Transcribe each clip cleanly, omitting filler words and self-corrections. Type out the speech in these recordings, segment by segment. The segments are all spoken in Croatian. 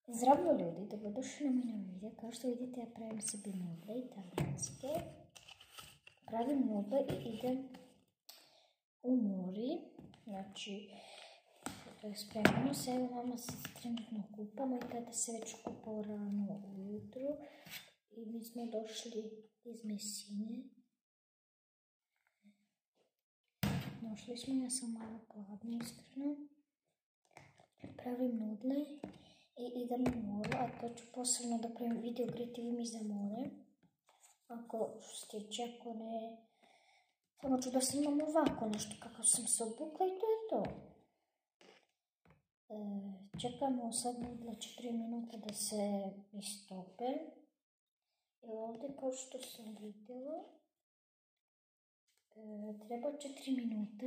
Zdravo ljudi, dobrodošli na moj novi video. Kao što vidite, ja pravim sebi nudle italijanske. Pravim nudle i idem u mori. Znači, spremamo se, evo mama se trenutno kupamo i tada se već kupao rano ujutru. I mi smo došli iz Mesine. Došli smo, ja sam malo gladna, iskreno. Pravim nudle i idem u moru, a to ću posebno da pravim video gdje mi za more. Ako stiče, ako ne, samo ću da snimam ovako nešto kako sam se obukla i to je to. Čekamo sad nudle 4 minuta da se istope. I ovdje, kao što sam vidjela, treba 4 minuta.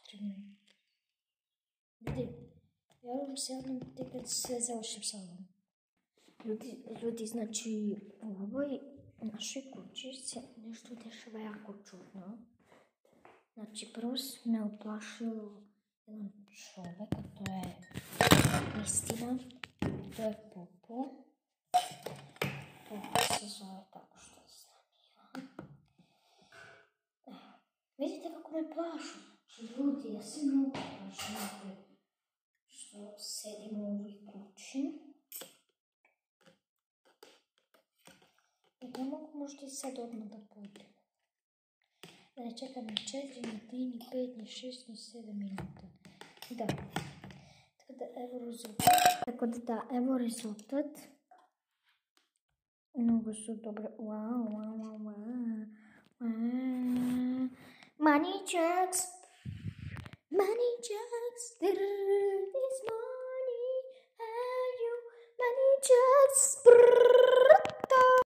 4 minuta. Javljam se kad sve završim sa ovom. Ljudi, znači u ovoj našoj kući se nešto dešava jako čudno. Znači prvo me uplašio jedan čovjek, a to je istina, to je Popo. Popo se zove tako što znam ja. Vidite kako me plašu. Ljudi, ja se mnogo plašim što sedim u ovoj kući. I da mogu možda i sad odmah da pođem. Da ne čekam ni 4, ni 3, ni 5, ni 6, ni 7 minuta. Da. Tako da evo rezultat. Mnogo su dobre. Wow. Money jugs. Money jugs. There is money. Are you money jugs?